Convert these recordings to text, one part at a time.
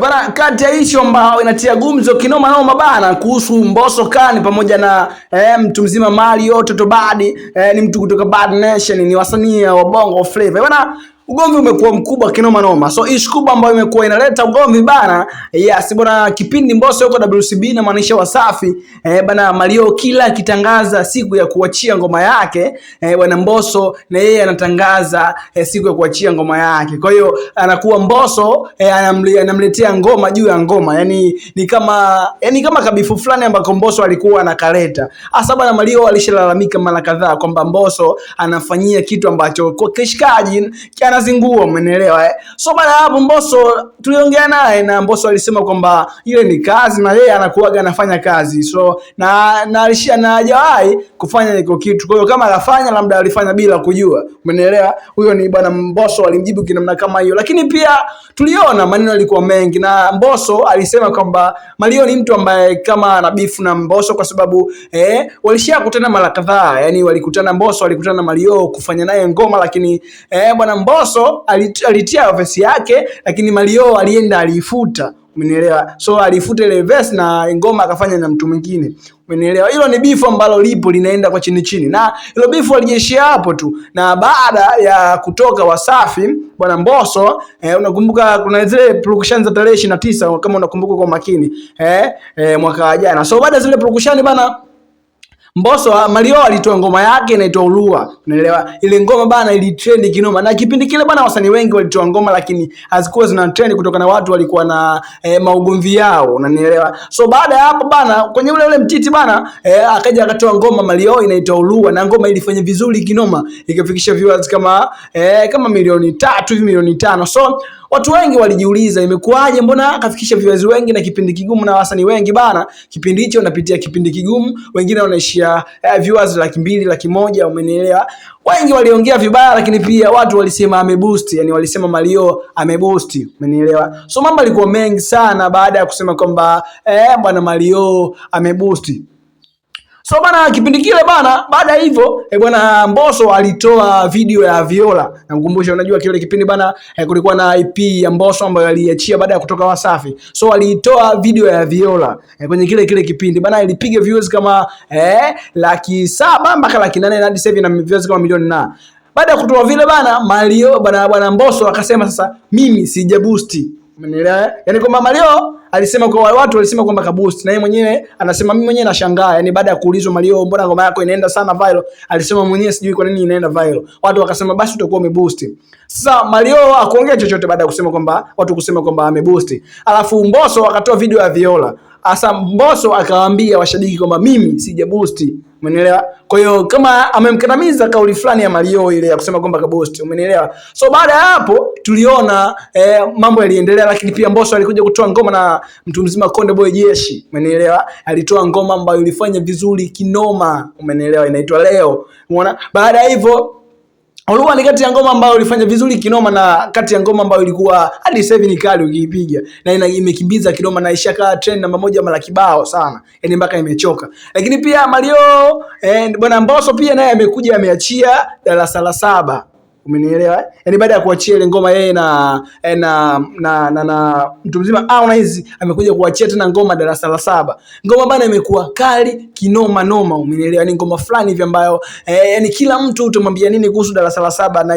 Bana, kati ya issue ambayo inatia gumzo kinoma noma bana kuhusu Mbosso Khan pamoja na mtu mzima Mario Toto Bad, ni mtu kutoka Bad Nation, ni wasanii wa Bongo Flava. Bana, ugomvi umekuwa mkubwa kinoma noma. So issue kubwa ambayo imekuwa inaleta ugomvi bana, yes bwana, kipindi Mbosso yuko WCB na maanisha Wasafi, bana Mario kila akitangaza siku ya kuachia ngoma yake, bwana Mbosso na yeye anatangaza siku ya kuachia ngoma yake. Kwa hiyo anakuwa Mbosso anamletea ngoma juu ya ngoma. Ni kama kabifu fulani ambako Mbosso alikuwa anakaleta. Hasa bwana Mario alishalalamika mara kadhaa kwamba Mbosso anafanyia kitu ambacho kwa kishikaji anazingua, umeelewa So baada hapo Mbosso tuliongea naye na Mbosso alisema kwamba ile ni kazi na yeye anakuaga anafanya kazi. So na alishia na hajawahi kufanya iko kitu. Kwa hiyo kama anafanya labda alifanya bila kujua, umeelewa. Huyo ni bwana Mbosso alimjibu kinamna kama hiyo. Lakini pia tuliona maneno yalikuwa mengi na Mbosso alisema kwamba Mario ni mtu ambaye kama ana beef na Mbosso kwa sababu walishakutana mara kadhaa. Yani walikutana Mbosso alikutana na Mario kufanya naye ngoma, lakini bwana Mbosso alitia verse yake lakini Mario alienda alifuta, umeelewa. So alifuta ile verse na ngoma akafanya na mtu mwingine, umeelewa. Hilo ni beef ambalo lipo linaenda kwa chini chini, na hilo beef alijeishia hapo tu. Na baada ya kutoka Wasafi bwana Mbosso, unakumbuka kuna zile production za tarehe 29 kama unakumbuka kwa makini, mwaka jana. So baada zile production bana Mbosso Mario alitoa ngoma yake inaitwa Ulua, unaelewa. Ile ngoma bana ilitrend kinoma, na kipindi kile bana wasanii wengi walitoa ngoma lakini hazikuwa zina trend kutokana na watu walikuwa na maugomvi yao, unanielewa. So baada ya hapo bana kwenye ule mtiti bana akaja akatoa ngoma Mario inaitwa Ulua, na ngoma ilifanya vizuri kinoma, ikafikisha viewers kama milioni 3 hivi milioni 5. So watu wengi walijiuliza imekuaje, mbona akafikisha viewers wengi na kipindi kigumu, na wasanii wengi bana kipindi hicho wanapitia kipindi kigumu, wengine wanaishia viewers 200,000 100,000, umenielewa. Wengi waliongea vibaya, lakini pia watu walisema ameboost, yani walisema Mario ameboost, umenielewa. So mambo yalikuwa mengi sana baada ya kusema kwamba bwana Mario ameboost. So bana kipindi kile bana baada hivyo bwana Mbosso alitoa video ya Viola. Nakukumbusha, unajua kile kipindi bana kulikuwa na IP ya Mbosso ambayo aliachia baada ya kutoka Wasafi. So alitoa video ya Viola kwenye kile kipindi bana, ilipiga views kama 700,000 mpaka 800,000 hadi sasa hivi na views kama milioni na. Baada ya kutoa vile bana Mario bwana Mbosso akasema sasa mimi sija boost, umeelewa. Yani kwamba Mario alisema kwa watu walisema kwamba kaboost, na yeye mwenyewe anasema mimi mwenyewe nashangaa. Yani baada ya kuulizwa Mario, mbona ngoma yako inaenda sana viral, alisema mwenyewe sijui kwa nini inaenda viral. Watu wakasema basi utakuwa umeboost. Sasa Mario akuongea chochote baada ya kusema kwamba watu kusema kwamba ameboost. Alafu Mbosso akatoa video ya Viola. Asa Mbosso akawaambia washabiki kwamba mimi sija boost, umeelewa. Kwa hiyo kama amemkandamiza kauli fulani ya Mario ile ya kusema kwamba kaboost, umeelewa. So baada ya hapo tuliona mambo yaliendelea, lakini pia Mbosso alikuja kutoa ngoma na mtu mzima Konde Boy Jeshi, umeelewa. Alitoa ngoma ambayo ilifanya vizuri kinoma, umeelewa, inaitwa Leo, umeona. Baada ya hivyo Ulua ni kati ya ngoma ambayo ilifanya vizuri kinoma, na kati ya ngoma ambayo ilikuwa hadi 7 kali ukiipiga na imekimbiza kinoma na ishaka trend namba 1 mara kibao sana, yani mpaka imechoka. Lakini pia Mario bwana Mbosso pia naye amekuja ameachia Darasa la 7, umenielewa. Yani baada ya kuachia ile ngoma yeye na mtu mzima Harmonize amekuja kuachia tena ngoma Darasa la 7. Ngoma bana imekuwa kali kinoma noma, umenielewa. Yani ngoma fulani hivi ambayo yani kila mtu utamwambia nini kuhusu Darasa la 7, na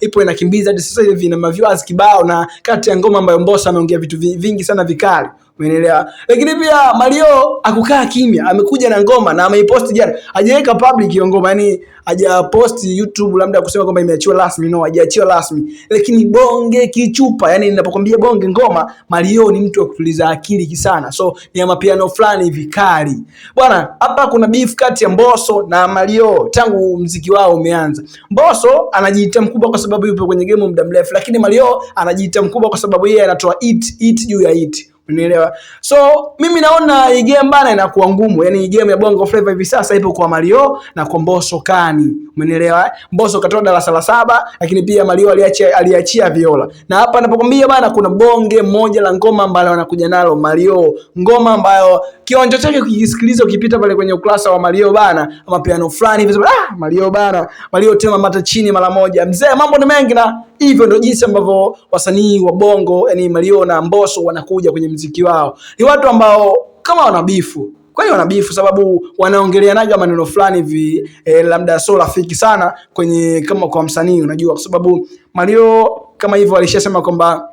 ipo inakimbiza hadi sasa hivi na viewers kibao, na kati ya ngoma ambayo Mbosso ameongea vitu vingi sana vikali, umeelewa. Lakini pia Mario akukaa kimya, amekuja na ngoma na ameipost jana. Hajaweka public hiyo ngoma, yani hajapost YouTube labda kusema kwamba imeachiwa rasmi, no, hajaachiwa rasmi. Lakini bonge kichupa, yani ninapokuambia bonge ngoma, Mario ni mtu wa kutuliza akili sana. So ni ya mapiano fulani hivi kali. Bwana, hapa kuna beef kati ya Mbosso na Mario tangu mziki wao umeanza. Mbosso anajiita mkubwa kwa sababu yupo kwenye game muda mrefu, lakini Mario anajiita mkubwa kwa sababu yeye anatoa hit juu ya hit, umeelewa. So mimi naona hii game bana inakuwa ngumu, yani game ya Bongo Flava hivi sasa ipo kwa Mario na kwa Mbosso Khan, umeelewa. Mbosso katoa Darasa la 7, lakini pia Mario aliachia Viola. Na hapa ninapokuambia bana kuna bonge moja la ngoma ambalo wanakuja nalo Mario, ngoma ambayo kionjo chake ukisikiliza ukipita pale kwenye ukurasa wa Mario bana, ama piano fulani hivi Mario bana, Mario tema mata chini mara moja. Mzee, mambo ni mengi na hivyo ndio jinsi ambavyo wasanii wa Bongo yani Mario na Mbosso wanakuja kwenye muziki wao. Ni watu ambao kama wanabifu. Kwa hiyo wanabifu sababu wanaongeleanaga maneno fulani hivi labda sio rafiki sana kwenye kama kwa msanii, unajua, kwa sababu Mario kama hivyo alishasema kwamba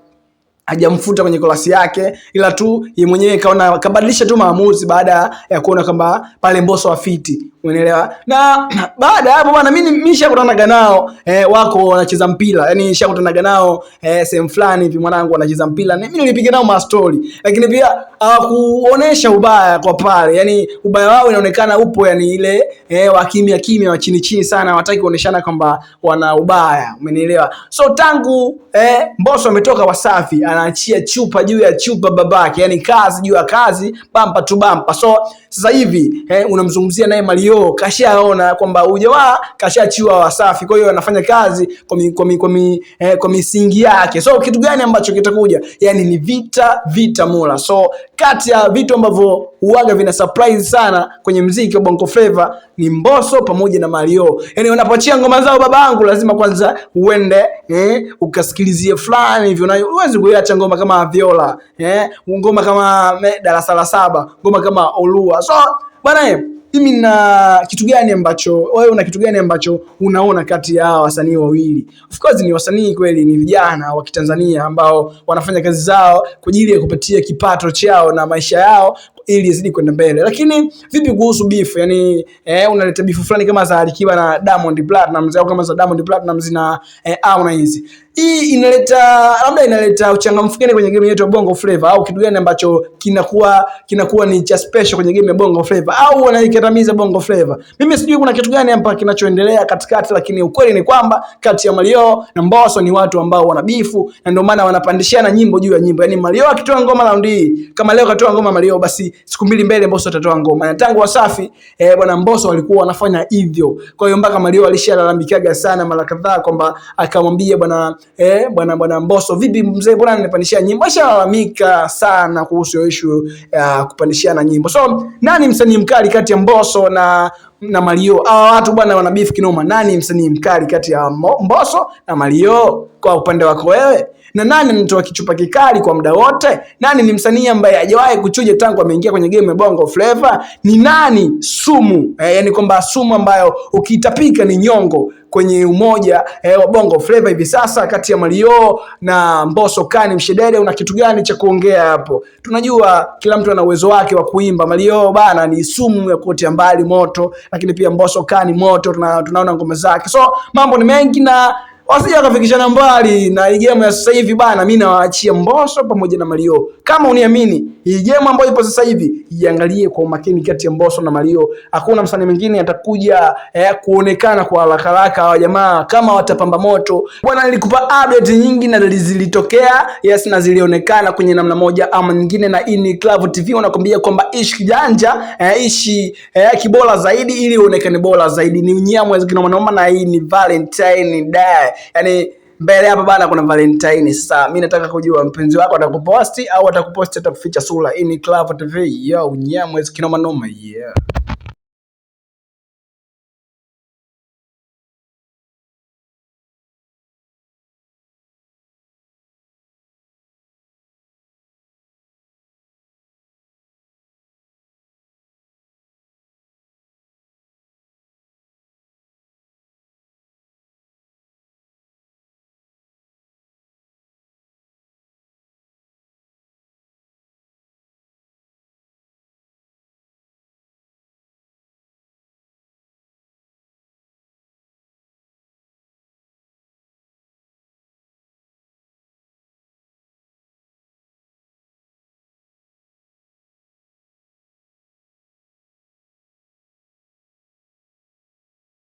hajamfuta kwenye kolasi yake, ila tu yeye mwenyewe kaona kabadilisha tu maamuzi baada ya kuona kwamba pale Mbosso afiti, umeelewa? Na baada hapo bwana, mimi nishakutana nao wako wanacheza mpira, yani nishakutana nao sehemu fulani hivi, mwanangu anacheza mpira, mimi nilipiga nao ma story, lakini pia hawakuonesha ubaya kwa pale, yani ubaya wao inaonekana upo, yani ile wa kimya wa chini chini sana, hawataki kuoneshana kwamba wana ubaya, umenielewa? So tangu Mbosso ametoka Wasafi, anaachia chupa juu ya chupa babake, yani kazi juu ya kazi, bampa tu bampa. So sasa hivi unamzungumzia naye Mario, kashaona kwamba huyu jamaa kashachiwa Wasafi, kwa hiyo anafanya kazi kwa misingi yake. So kitu gani ambacho kitakuja? Yani ni vita mola. So kati ya vitu ambavyo huaga vina surprise sana kwenye muziki wa Bongo Flava ni Mbosso pamoja na Mario. Yani unapoachia ngoma zao babangu, lazima kwanza uende ukasikilizie fulani hivyo, na uweze kuacha ngoma kama Viola, ngoma kama Darasa la 7, ngoma kama Olua. So bwana, mimi na kitu gani ambacho wewe una kitu gani ambacho unaona kati ya wasanii wawili? Of course ni wasanii kweli, ni vijana wa Kitanzania ambao wanafanya kazi zao kwa ajili ya kupatia kipato chao na maisha yao ili yazidi kwenda mbele. Lakini vipi kuhusu beef? Yani unaleta beef fulani kama za Alikiba na Diamond Platnumz, au kama za Diamond Platnumz na Harmonize. Hii inaleta uchangamfu gani kwenye game yetu ya Bongo Flava, au kitu gani ambacho kinakuwa ni cha special kwenye game ya Bongo Flava, au wanaikandamiza Bongo Flava? Mimi sijui kuna kitu gani hapa kinachoendelea katikati, lakini ukweli ni kwamba kati ya Mario na Mbosso ni watu ambao wana bifu, na ndio maana wanapandishana nyimbo juu ya nyimbo. Yani Mario akitoa ngoma round hii, kama leo katoa ngoma Mario, basi siku mbili mbele Mbosso atatoa ngoma. Na tangu Wasafi bwana Mbosso walikuwa wanafanya hivyo. Kwa hiyo mpaka Mario alishalalamikaga sana mara kadhaa kwamba akamwambia bwana Mbosso, vipi mzee, mbona ananipandishia nyimbo? Ashalalamika sana kuhusu issue ya kupandishana nyimbo. So nani msanii mkali kati ya Mbosso na Mario? Hawa watu bwana wana beef kinoma. Nani msanii mkali kati ya Mbosso na Mario kwa upande wako wewe? Na nani anatoa kichupa kikali kwa muda wote? Nani ni msanii ambaye hajawahi kuchuja tangu ameingia kwenye game ya Bongo Flava? Ni nani sumu? Yani kwamba sumu ambayo ukitapika ni nyongo kwenye umoja wa Bongo Flava hivi sasa kati ya Mario na Mbosso. Kani mshedede, una kitu gani cha kuongea hapo? Tunajua kila mtu ana uwezo wake wa kuimba. Mario bana ni sumu ya kuotea mbali moto, lakini pia Mbosso kani moto, tunaona ngoma zake. So mambo ni mengi na wasije wakafikishana mbali na hii game ya sasa hivi bana. Mimi nawaachia Mbosso pamoja na Mario. Kama uniamini, hii game ambayo ipo sasa hivi iangalie kwa umakini kati ya Mbosso na Mario. Hakuna msanii mwingine atakuja kuonekana kwa haraka haraka. Hawa jamaa kama watapamba moto bwana. Nilikupa update nyingi na zilitokea, yes, na zilionekana kwenye namna moja ama nyingine, na ini Club TV wanakuambia kwamba ishi kijanja, ishi kibola zaidi ili uonekane bora zaidi. Ni Unyamwezi kinoma, na hii ni Valentine Day. Yani mbele hapa bana kuna Valentine. Sasa mimi nataka kujua mpenzi wako atakuposti au atakuposti atakuficha sura. Hii ni Club TV. Yo, Unyamwezi kinoma, yeah.